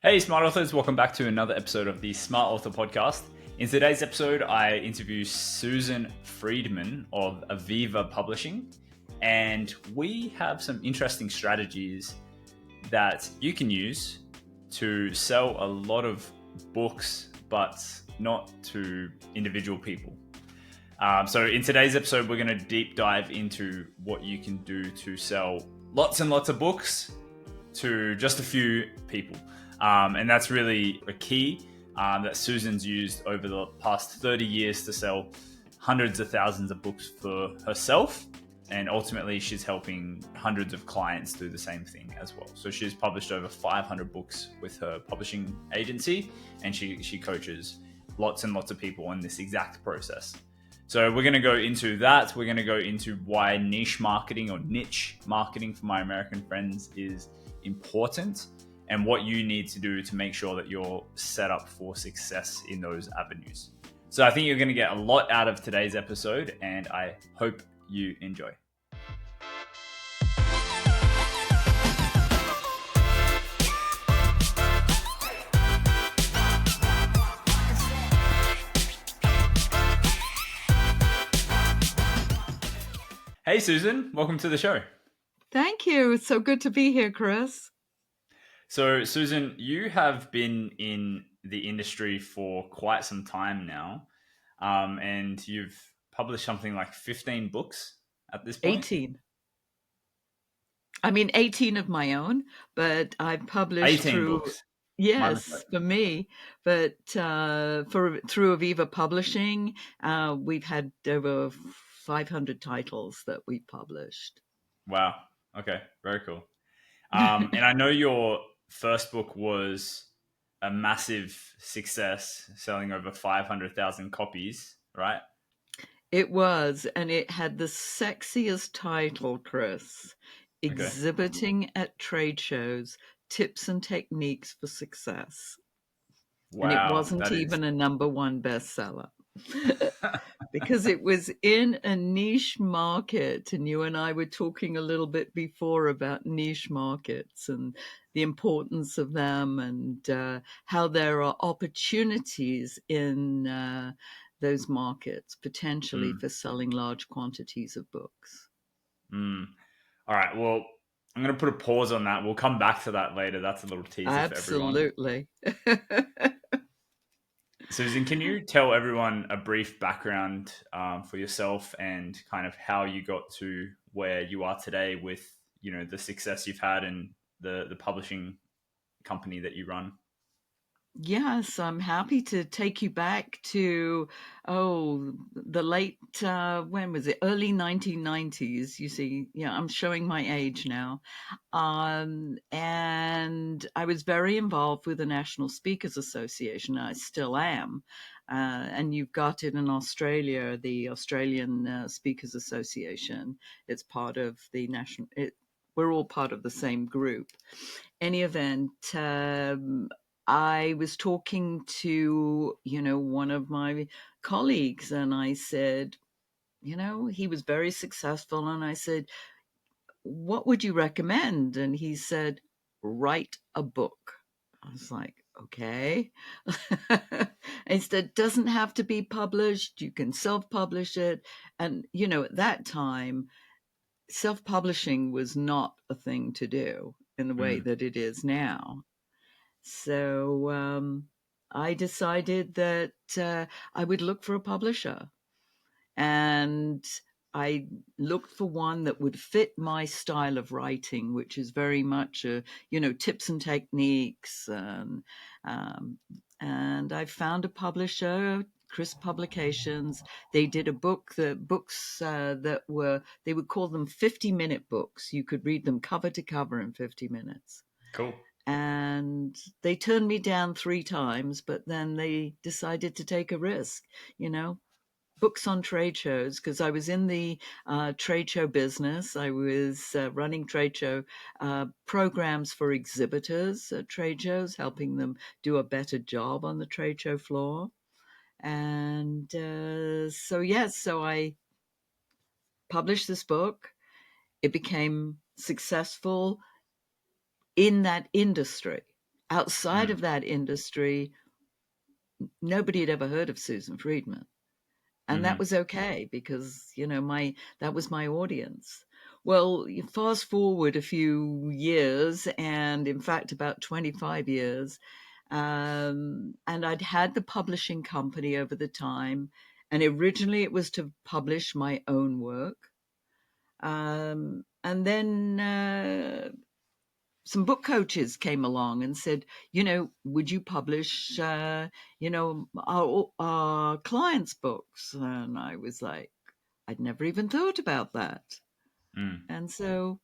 Hey, Smart Authors, welcome back to another episode of the Smart Author Podcast. In today's episode, I interview Susan Friedmann of Aviva Publishing, and we have some interesting strategies that you can use to sell a lot of books, but not to individual people. So in today's episode, we're going to deep dive into what you can do to sell lots and lots of books to just a few people. And that's really a key that Susan's used over the past 30 years to sell hundreds of thousands of books for herself. And ultimately, she's helping hundreds of clients do the same thing as well. So she's published over 500 books with her publishing agency, and she coaches lots and lots of people in this exact process. So we're going to go into that. We're going to go into why niche marketing or niche marketing for my American friends is important, and what you need to do to make sure that you're set up for success in those avenues. So I think you're going to get a lot out of today's episode, and I hope you enjoy. Hey, Susan, welcome to the show. Thank you. It's so good to be here, Chris. So, Susan, you have been in the industry for quite some time now, and you've published something like 15 books at this point? 18. I mean, 18 of my own, but I've published 18 through, books. yes, for me, but through Aviva Publishing, we've had over 500 titles that we published. Wow. Okay. Very cool. And I know your first book was a massive success, selling over 500,000 copies, right? It was, and it had the sexiest title, Chris. Okay. Exhibiting at Trade Shows, Tips and Techniques for Success. Wow. And it wasn't even a number one bestseller because it was in a niche market. And you and I were talking a little bit before about niche markets and the importance of them, and how there are opportunities in those markets potentially for selling large quantities of books. All right. Well, I'm going to put a pause on that. We'll come back to that later. That's a little teaser Absolutely. for everyone. Susan, can you tell everyone a brief background for yourself and kind of how you got to where you are today with, you know, the success you've had and the publishing company that you run? Yes, I'm happy to take you back to, the late, when was it? Early 1990s. You see, yeah, I'm showing my age now. And I was very involved with the National Speakers Association. I still am. And you've got it in Australia, the Australian Speakers Association. It's part of the we're all part of the same group. Any event, I was talking to, one of my colleagues, and I said, he was very successful. And I said, what would you recommend? And he said, write a book. I was like, okay. He said, it doesn't have to be published. You can self-publish it. And, at that time, self-publishing was not a thing to do in the way that it is now. So I decided that I would look for a publisher, and I looked for one that would fit my style of writing, which is very much, tips and techniques. And I found a publisher, Chris Publications. They did a book, books that they would call them 50-minute books. You could read them cover to cover in 50 minutes. Cool. And they turned me down 3 times, but then they decided to take a risk, books on trade shows, because I was in the trade show business. I was running trade show programs for exhibitors at trade shows, helping them do a better job on the trade show floor. And so I published this book. It became successful in that industry. outside Mm, of that industry, nobody had ever heard of Susan Friedman. And that mm-hmm, was okay because, my that was my audience. Well, you fast forward a few years, and in fact, about 25 years, and I'd had the publishing company over the time, and originally it was to publish my own work. And then some book coaches came along and said, would you publish, our clients' books? And I was like, I'd never even thought about that. mm, And so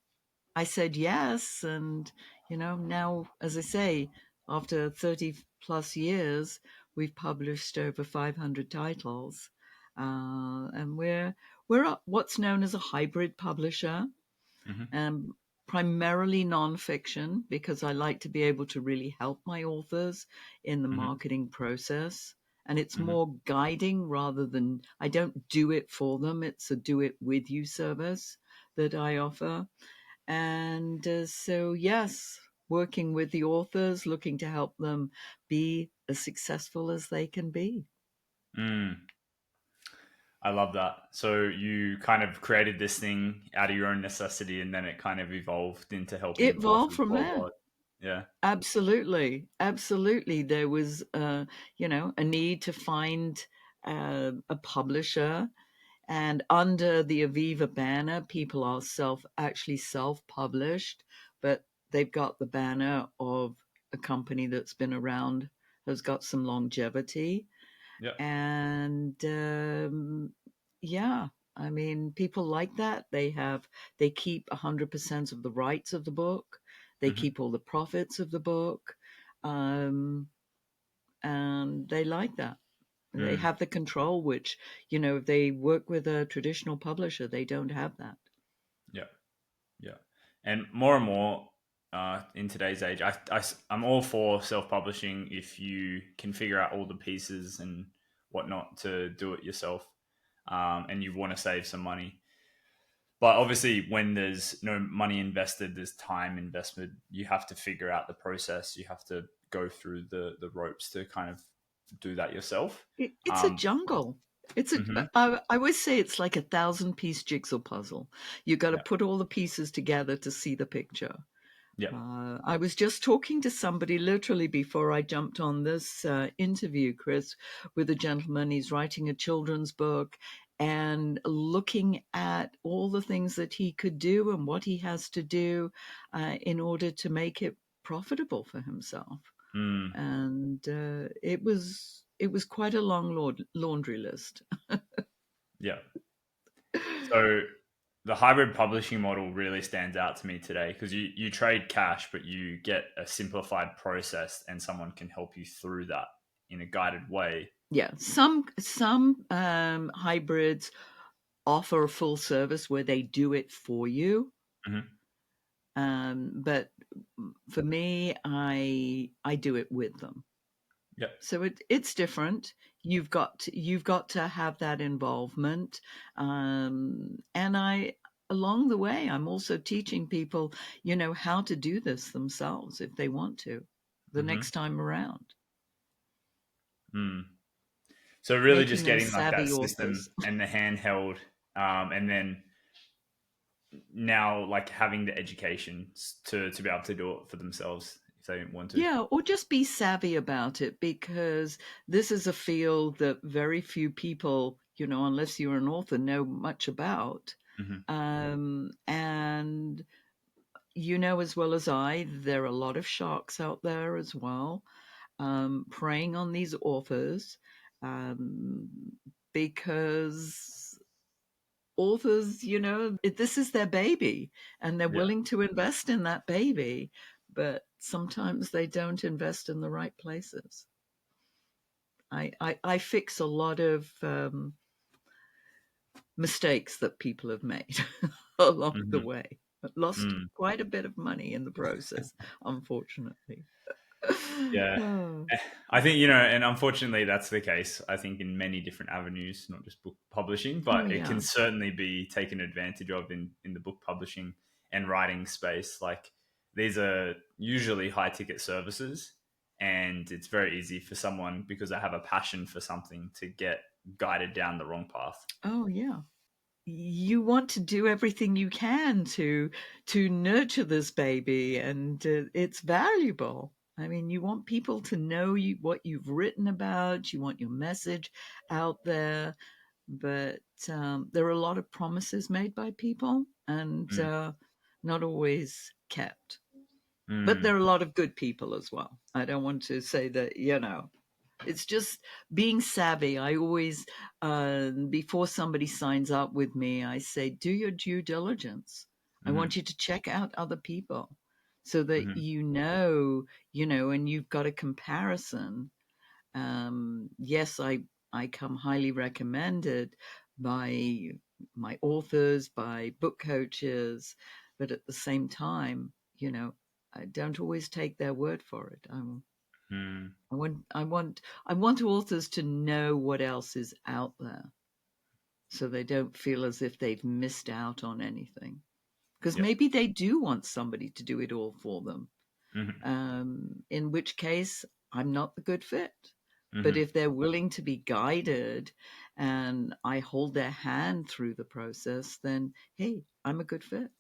I said yes. And, now, as I say, after 30 plus years, we've published over 500 titles. And we're what's known as a hybrid publisher, mm-hmm, um, primarily nonfiction, because I like to be able to really help my authors in the mm-hmm, marketing process. And it's mm-hmm, more guiding rather than I don't do it for them. It's a do it with you service that I offer. And so, yes, working with the authors, looking to help them be as successful as they can be. mm. I love that. So you kind of created this thing out of your own necessity, and then it kind of evolved into It helping evolved authors from there. worldwide. Yeah. Absolutely, absolutely. There was, a need to find a publisher, and under the Aviva banner, people are actually self-published, but they've got the banner of a company that's been around, has got some longevity, Yeah. and yeah, I mean, people like that. They keep 100% of the rights of the book. They Mm-hmm. keep all the profits of the book, um, and they like that. They Mm. have the control, which, if they work with a traditional publisher, they don't have that. Yeah. Yeah. And more in today's age, I'm all for self-publishing if you can figure out all the pieces and whatnot to do it yourself, and you want to save some money. But obviously, when there's no money invested, there's time invested. You have to figure out the process. You have to go through the ropes to kind of do that yourself. It's a Um, jungle. mhm. I always say it's like 1,000 piece jigsaw puzzle. You got to Yeah, put all the pieces together to see the picture. yeah, I was just talking to somebody literally before I jumped on this interview, Chris, with a gentleman. He's writing a children's book and looking at all the things that he could do and what he has to do in order to make it profitable for himself. mm, And it was quite a long laundry list. yeah. So the hybrid publishing model really stands out to me today because you trade cash, but you get a simplified process, and someone can help you through that in a guided way. Yeah, some hybrids offer a full service where they do it for you. Hmm. But for me, I do it with them. Yeah. So it's different. You've got to have that involvement, and along the way, I'm also teaching people, how to do this themselves if they want to, the Hmm. next time around, Mm. So really making just them getting like that savvy system authors. and the handheld, and then now like having the education to be able to do it for themselves if they want to. Yeah, or just be savvy about it because this is a field that very few people, unless you're an author, know much about. Hmm. And you know as well as I, there are a lot of sharks out there as well, preying on these authors, um, because authors, this is their baby and they're Yeah. willing to invest in that baby, but sometimes they don't invest in the right places. I fix a lot of mistakes that people have made along the Hmm. way. Lost Mm. quite a bit of money in the process, unfortunately. Yeah. Oh, I think, and unfortunately that's the case, I think, in many different avenues, not just book publishing, oh but it can yeah. certainly be taken advantage of in the book publishing and writing space. Like these are usually high ticket services, and it's very easy for someone, because I have a passion for something, to get guided down the wrong path. Oh, yeah. You want to do everything you can to nurture this baby, and it's valuable. I mean, you want people to know what you've written about. You want your message out there, but there are a lot of promises made by people, and Mm. not always kept. But there Mm. are a lot of good people as well. I don't want to say that, it's just being savvy. I always, before somebody signs up with me, I say, do your due diligence. I Mm-hmm. want you to check out other people so that Mm-hmm. and you've got a comparison. Yes, I come highly recommended by my authors, by book coaches, but at the same time, I don't always take their word for it. Mm. I want authors to know what else is out there, so they don't feel as if they've missed out on anything. Because Yep. maybe they do want somebody to do it all for them. Mm-hmm. In which case, I'm not the good fit. But Mm-hmm. if they're willing to be guided and I hold their hand through the process, then hey, I'm a good fit.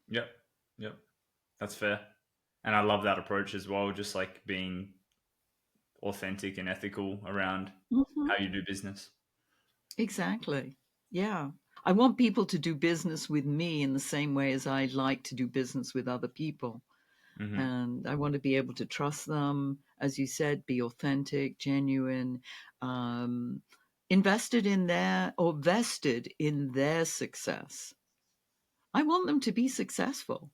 Yep. Yep. That's fair. And I love that approach as well, just like being authentic and ethical around Hmm. how you do business. Exactly. Yeah. I want people to do business with me in the same way as I like to do business with other people. Mm-hmm. And I want to be able to trust them, as you said, be authentic, genuine, um, invested in their or vested in their success. I want them to be successful,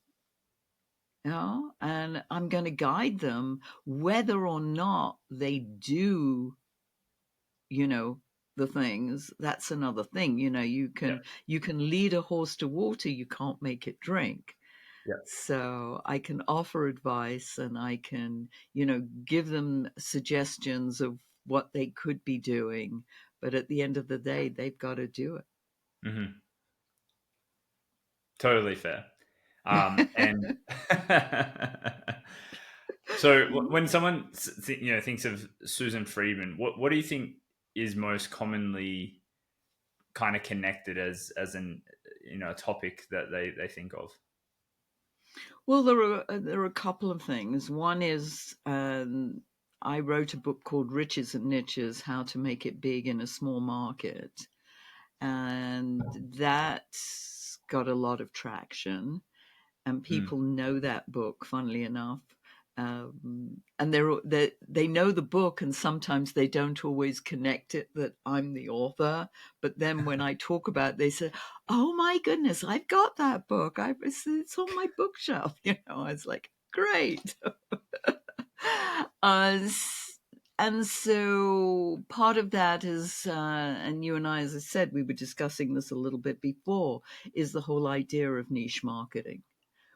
and I'm going to guide them whether or not they do, you know, the things. That's another thing. Yeah. You can lead a horse to water, you can't make it drink. Yeah. So I can offer advice, and I can, give them suggestions of what they could be doing. But at the end of the day, they've got to do Mm-hmm. Totally fair. it. And so when someone thinks of Susan Friedman, what do you think is most commonly kind of connected as an a topic that they think of? Well, there are a couple of things. One is I wrote a book called Riches and Niches: How to Make It Big in a Small Market, and that's got a lot of traction, and Mm. people know that book, funnily enough. And they know the book, and sometimes they don't always connect it that I'm the author. But then when I talk about it, they say, "Oh my goodness, I've got that book. It's on my bookshelf." I was like, "Great." uh, and so part of that is, and you and I, as I said, we were discussing this a little bit before, is the whole idea of niche marketing,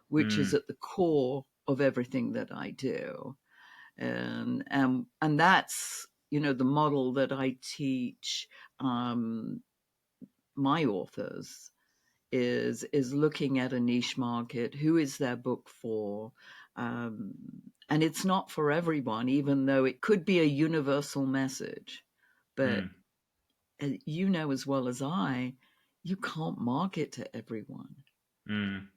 which is Mm. at the core of everything that I do. And that's, the model that I teach um, my authors is looking at a niche market. Who is their book for? Um, and it's not for everyone, even though it could be a universal message. But Mm. you know as well as you can't market to everyone. Mm.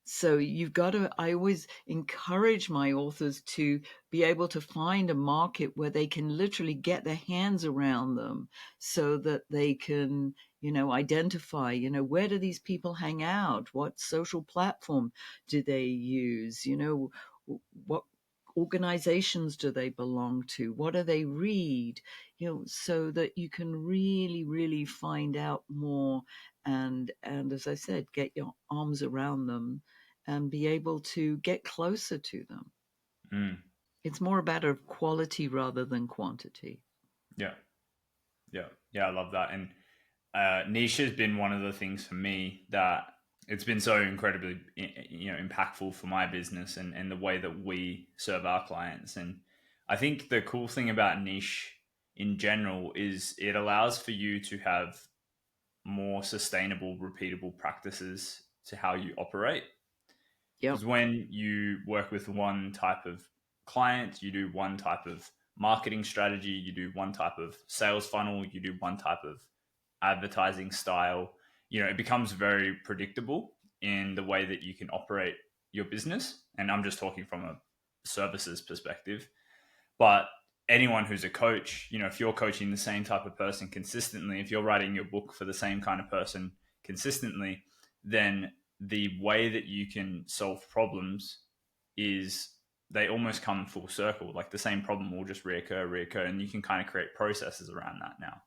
So I always encourage my authors to be able to find a market where they can literally get their hands around them, so that they can, identify, where do these people hang out? What social platform do they use? What organizations do they belong to? What do they read? So that you can really, really find out more, and as I said, get your arms around them and be able to get closer to them. Mm. It's more about a quality rather than quantity. Yeah. Yeah. Yeah. I love that. And niche has been one of the things for me that it's been so incredibly impactful for my business and the way that we serve our clients. And I think the cool thing about niche in general is it allows for you to have more sustainable, repeatable practices to how you operate. Yep. Because when you work with one type of client, you do one type of marketing strategy, you do one type of sales funnel, you do one type of advertising style. It becomes very predictable in the way that you can operate your business. And I'm just talking from a services perspective. But anyone who's a coach, if you're coaching the same type of person consistently, if you're writing your book for the same kind of person consistently, then the way that you can solve problems is they almost come full circle. Like the same problem will just reoccur, and you can kind of create processes around that now.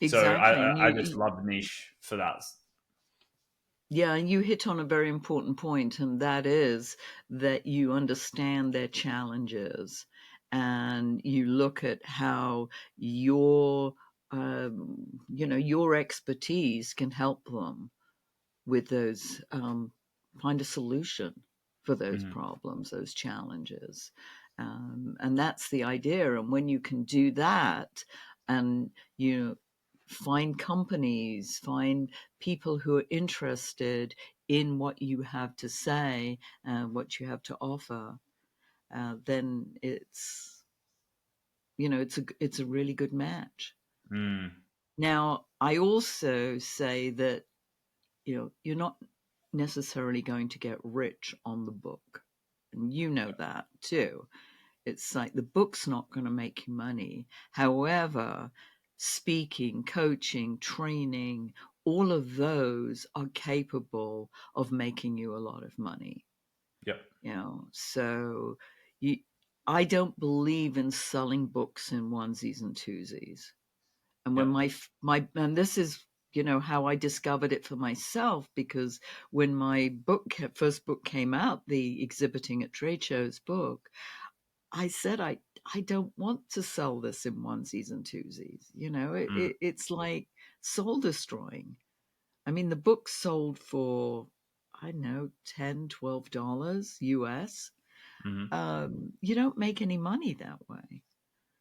So Exactly. And I just love the niche for that. yeah, and you hit on a very important point, and that is that you understand their challenges and you look at how your expertise can help them with those, find a solution for those Mm-hmm. problems, those challenges. And that's the idea. And when you can do that, and you find companies, find people who are interested in what you have to say and what you have to offer, then it's a really good match. Mm. Now, I also say that you're not necessarily going to get rich on the book, and you know Yeah. that too. It's like the book's not going to make you money. However, speaking, coaching, training, all of those are capable of making you a lot of money. Yep. So you, I don't believe in selling books in onesies and twosies. And when Yep. my and this is how I discovered it for myself, because when my first book came out, the exhibiting at trade shows book, I said I don't want to sell this in onesies and twosies. Mm. It's like soul destroying. I mean, the book sold for, I don't know, $10-12 US. Mm-hmm. You don't make any money that way.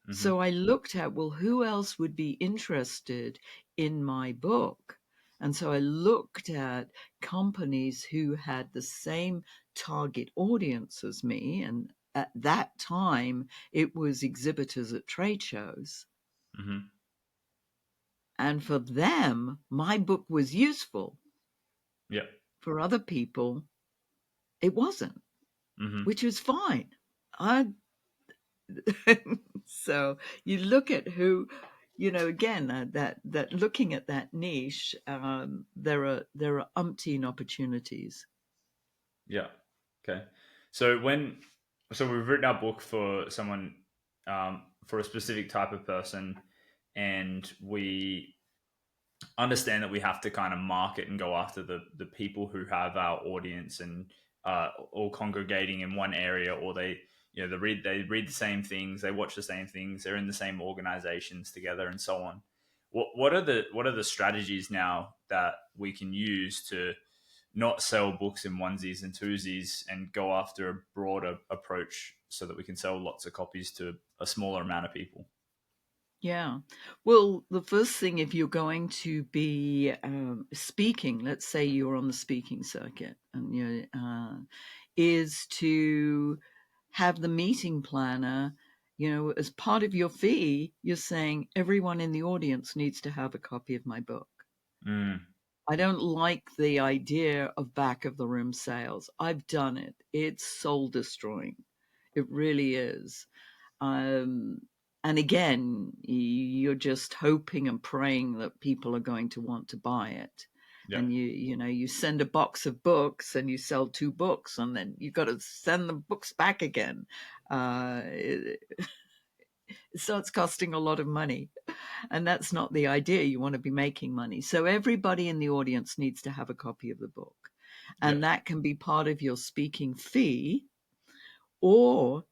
Mm-hmm. So I looked at, well, who else would be interested in my book? And so I looked at companies who had the same target audience as me. And at that time, it was exhibitors at trade shows. Mm-hmm. And for them, my book was useful. Yep. For other people, it wasn't, Mm-hmm. which was fine. I So you look at who, again, that looking at that niche, there are umpteen opportunities. Yeah. Okay. So we've written our book for someone, for a specific type of person, and we understand that we have to kind of market and go after the people who have our audience and all congregating in one area, or they read the same things, they watch the same things, they're in the same organizations together, and so on. What are the strategies now that we can use to not sell books in onesies and twosies and go after a broader approach so that we can sell lots of copies to a smaller amount of people? Yeah. Well, the first thing, if you're going to be speaking, let's say you're on the speaking circuit, and is to have the meeting planner, as part of your fee, you're saying everyone in the audience needs to have a copy of my book. Mm. I don't like the idea of back of the room sales. I've done it. It's soul destroying. It really is. Um, and again, you're just hoping and praying that people are going to want to buy it. Yeah. And you send a box of books and you sell 2 books, and then you've got to send the books back again. It starts costing a lot of money. And that's not the idea. You want to be making money. So everybody in the audience needs to have a copy of the book. Yeah. And that can be part of your speaking fee. Or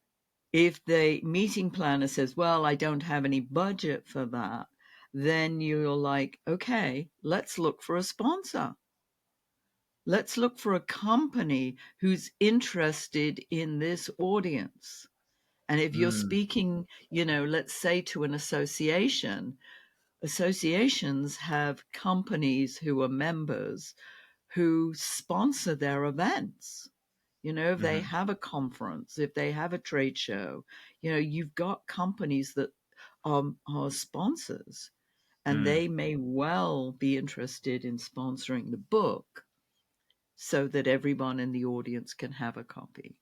if the meeting planner says, well, I don't have any budget for that, then you're like, okay, let's look for a sponsor. Let's look for a company who's interested in this audience. And if you're Mm. speaking, let's say to an association, associations have companies who are members who sponsor their events. If they Mm-hmm. have a conference, if they have a trade show, you've got companies that are sponsors, and Mm. they may well be interested in sponsoring the book so that everyone in the audience can have a copy.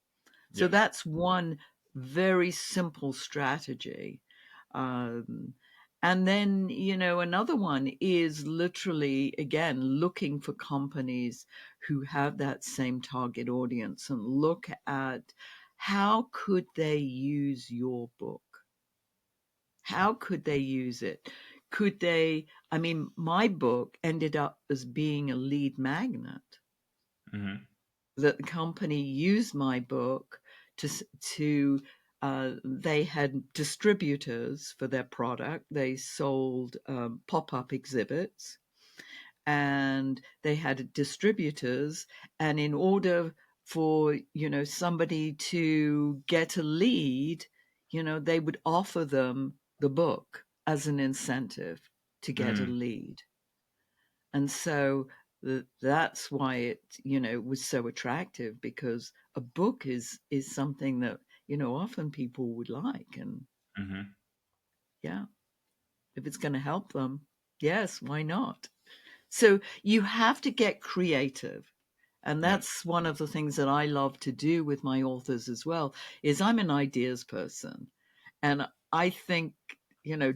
So Yeah. that's one very simple strategy. Um, and then, another one is literally, again, looking for companies who have that same target audience and look at how could they use your book? How could they use it? Could they? I mean, my book ended up as being a lead magnet, Mm-hmm. that the company used my book to they had distributors for their product. They sold pop-up exhibits, and they had distributors, and in order for somebody to get a lead, they would offer them the book as an incentive to get a Mm. lead. And so that's why it was so attractive, because a book is something that often people would like. And Mm-hmm. yeah, if it's going to help them, yes, why not? So you have to get creative. And Yeah. that's one of the things that I love to do with my authors as well, is I'm an ideas person. And I think,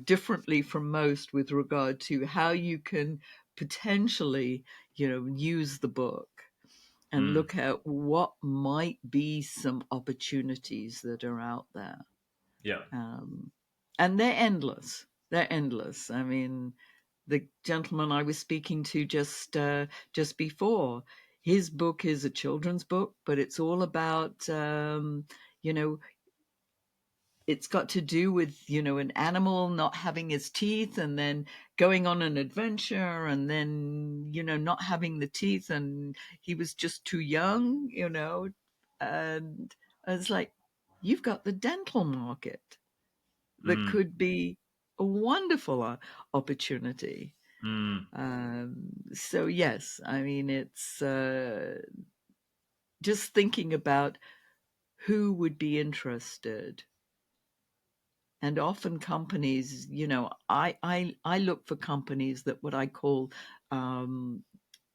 differently from most with regard to how you can potentially, use the book and Mm. look at what might be some opportunities that are out there. Yeah. Um, and they're endless. They're endless. I mean, the gentleman I was speaking to just before, his book is a children's book, but it's all about you know it's got to do with an animal not having his teeth, and then going on an adventure, and then not having the teeth, and he was just too young, and I was like, you've got the dental market that Mm. could be a wonderful opportunity. Mm. So yes, I mean, it's just thinking about who would be interested. And often companies, I look for companies that what I call um,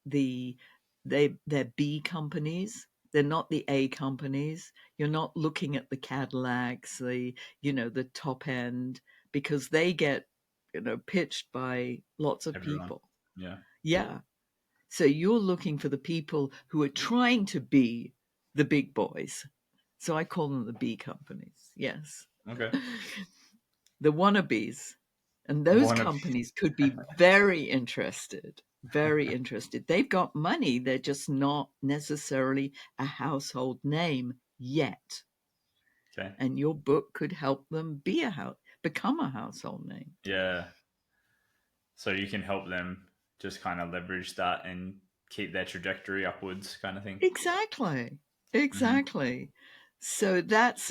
the they're B companies. They're not the A companies. You're not looking at the Cadillacs, the top end, because they get pitched by lots of Everyone. people. Yeah. Yeah. So you're looking for the people who are trying to be the big boys. So I call them the B companies. Yes. Okay. The wannabes. And those One of companies could be very interested, very interested. They've got money, they're just not necessarily a household name yet. okay. And your book could help them become a household name. Yeah. So you can help them just kind of leverage that and keep their trajectory upwards, kind of thing. Exactly. Mm-hmm. Exactly. So that's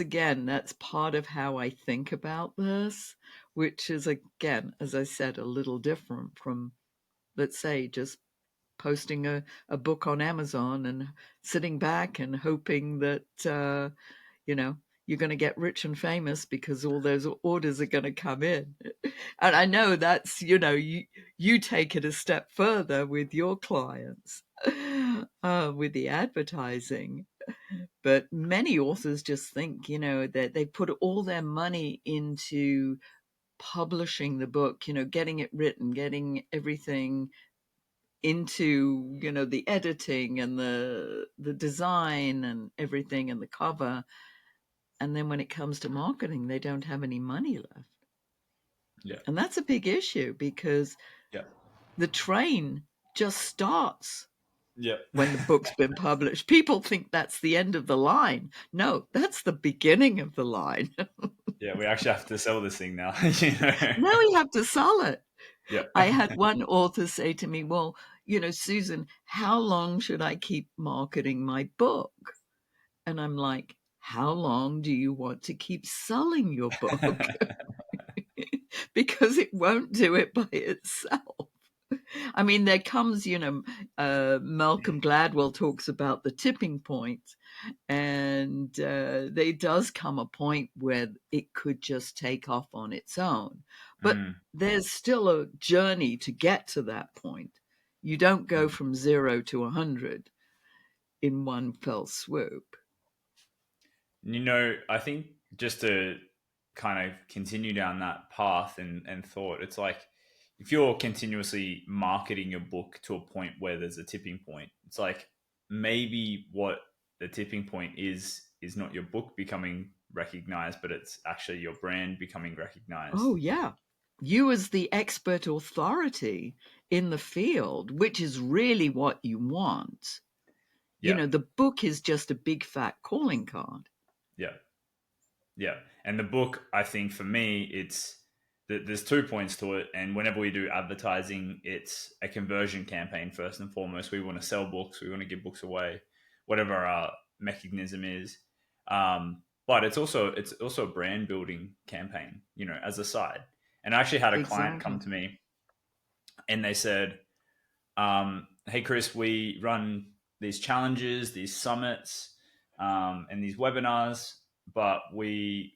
part of how I think about this, which is, again, as I said, a little different from, let's say, just posting a book on Amazon and sitting back and hoping that, you know, you're going to get rich and famous because all those orders are going to come in. And I know that's, you take it a step further with your clients, with the advertising. But many authors just think, that they put all their money into publishing the book, getting it written, getting everything into the editing and the design and everything and the cover, and then when it comes to marketing they don't have any money left. Yeah. And that's a big issue, because Yeah. the train just starts Yeah. when the book's been published. People think that's the end of the line. No, that's the beginning of the line. yeah. We actually have to sell this thing now. you know. Now you have to sell it. yeah. I had one author say to me, well, Susan, how long should I keep marketing my book? And I'm like, how long do you want to keep selling your book? Because it won't do it by itself. I mean, there comes, Malcolm Gladwell talks about the tipping point, and there does come a point where it could just take off on its own. But Mm. there's still a journey to get to that point. You don't go from 0 to 100 in one fell swoop. I think just to kind of continue down that path and thought, it's like if you're continuously marketing your book to a point where there's a tipping point, it's like maybe what the tipping point is not your book becoming recognized, but it's actually your brand becoming recognized. Oh, yeah. You, as the expert authority in the field, which is really what you want. Yeah, The book is just a big fat calling card. yeah. Yeah, and the book, I think for me, there's 2 points to it, and whenever we do advertising, it's a conversion campaign first and foremost. We want to sell books, we want to give books away, whatever our mechanism is. But it's also a brand building campaign, as a side. And I actually had a client come Exactly. to me, and they said, "Hey Chris, we run these challenges, these summits, and these webinars, but we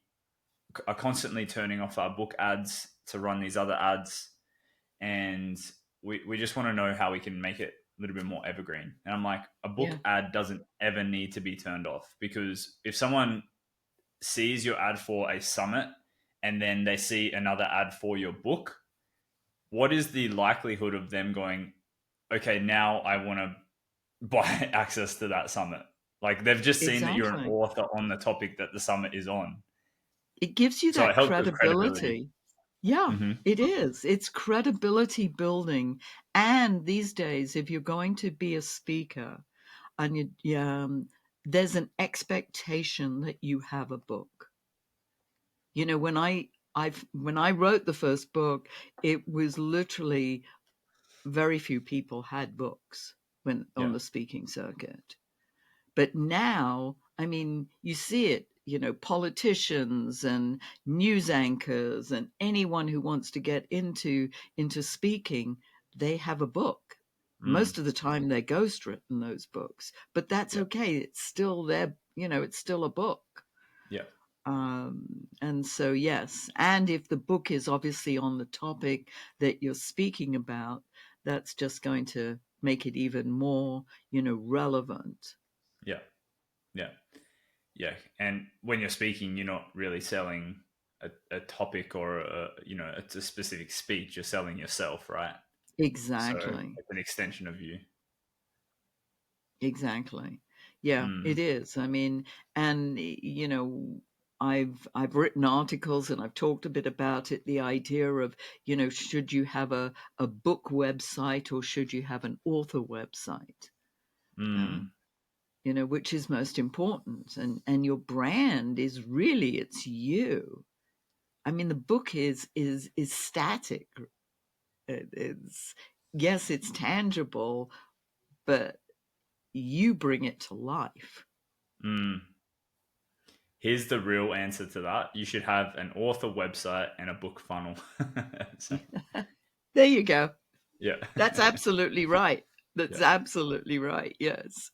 are constantly turning off our book ads to run these other ads, and we just want to know how we can make it a little bit more evergreen." And I'm like, a book Yeah, ad doesn't ever need to be turned off, because if someone sees your ad for a summit and then they see another ad for your book, what is the likelihood of them going, okay, now I want to buy access to that summit? Like, they've just seen that you're an exactly. author on the topic that the summit is on. It gives you So it that helps with credibility. credibility. Yeah, Hmm. it is. It's credibility building. And these days, if you're going to be a speaker and there's an expectation that you have a book. When I wrote the first book, it was literally very few people had books when on Yeah. the speaking circuit. But now, I mean, you see it, politicians and news anchors and anyone who wants to get into speaking, they have a book. Mm. Most of the time they're ghostwritten, those books, but that's Yeah. okay. It's still there, it's still a book. Yeah. And so, yes. And if the book is obviously on the topic that you're speaking about, that's just going to make it even more, relevant. Yeah. Yeah. Yeah. And when you're speaking, you're not really selling a topic or it's a specific speech. You're selling yourself, right? So Exactly. it's an extension of you. Exactly. Yeah, Mm. it is. I mean, and I've written articles and I've talked a bit about it, the idea of, should you have a book website or should you have an author website? Uh, Mm. which is most important, and your brand is really, it's you. I mean, the book is static. It's, yes, it's tangible, but you bring it to life. Mm. Here's the real answer to that. You should have an author website and a book funnel. So, There you go. yeah. That's absolutely right. That's Yeah. absolutely right. Yes.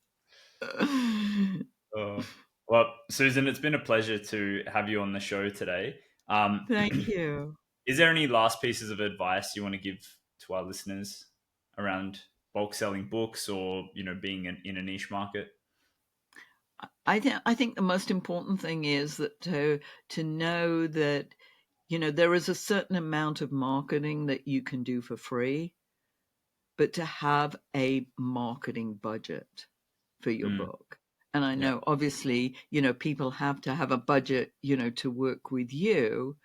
Oh. Well, Susan, it's been a pleasure to have you on the show today. Um, Thank you. is there any last pieces of advice you want to give to our listeners around bulk selling books, or being in a niche market? I think the most important thing is that to know that there is a certain amount of marketing that you can do for free, but to have a marketing budget for your Mm, book. And I yeah. know obviously, people have to have a budget, to work with you.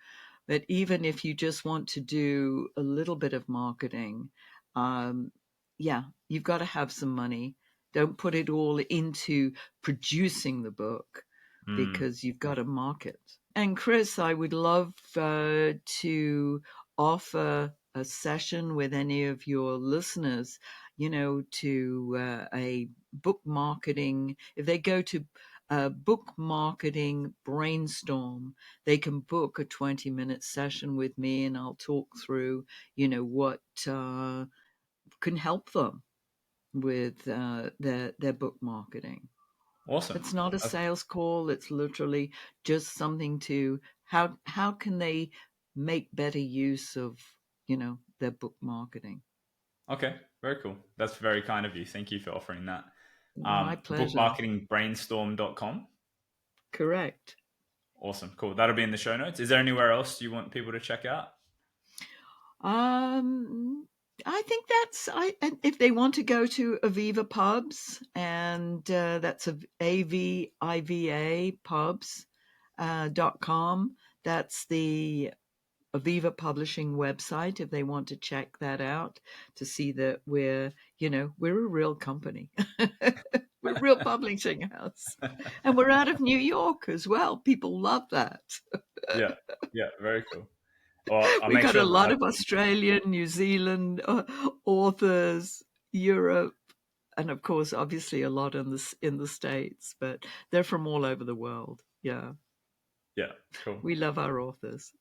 But even if you just want to do a little bit of marketing, um, yeah, you've got to have some money. Don't put it all into producing the book, Mm, because you've got to market. And Chris, I would love to offer a session with any of your listeners, to a book marketing. If they go to book marketing brainstorm, they can book a 20-minute session with me and I'll talk through, what can help them with their book marketing. Awesome. It's not a sales call. It's literally just something to how can they make better use of, their book marketing. Okay, very cool. That's very kind of you. Thank you for offering that. My pleasure. Bookmarketingbrainstorm.com. Correct. Awesome. Cool. That'll be in the show notes. Is there anywhere else you want people to check out? I think and if they want to go to Aviva Pubs, and that's AVIVA pubs.com. That's the Aviva Publishing website, if they want to check that out, to see that we're a real company. We're a real publishing house. And we're out of New York as well. People love that. Yeah. Yeah. Very cool. Well, I'll We make got sure a that lot that's of Australian, New Zealand authors, Europe, and of course, obviously, a lot in the States. But they're from all over the world. Yeah, yeah, cool. we love our authors.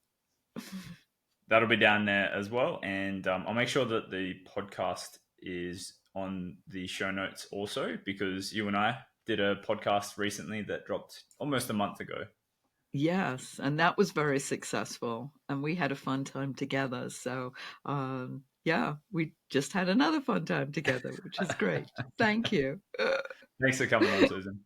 That'll be down there as well, and I'll make sure that the podcast is on the show notes also, because you and I did a podcast recently that dropped almost a month ago. Yes, and that was very successful, and we had a fun time together. So, yeah, we just had another fun time together, which is great. Thank you. Thanks for coming on, Susan.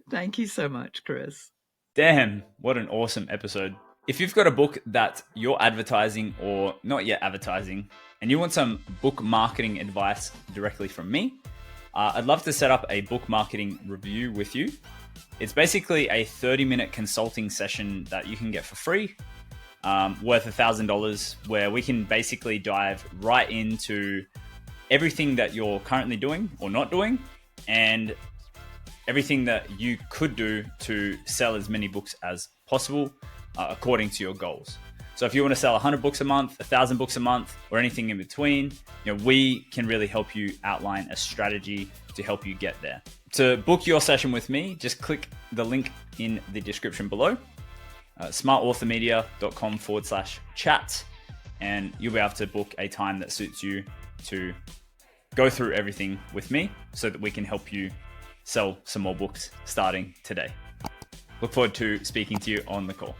Thank you so much, Chris. Damn, what an awesome episode. If you've got a book that you're advertising or not yet advertising, and you want some book marketing advice directly from me, I'd love to set up a book marketing review with you. It's basically a 30-minute consulting session that you can get for free, worth $1,000, where we can basically dive right into everything that you're currently doing or not doing, and everything that you could do to sell as many books as possible according to your goals. So if you want to sell 100 books a month, 1,000 books a month, or anything in between, we can really help you outline a strategy to help you get there. To book your session with me, just click the link in the description below, smartauthormedia.com/chat, and you'll be able to book a time that suits you to go through everything with me so that we can help you sell some more books starting today. Look forward to speaking to you on the call.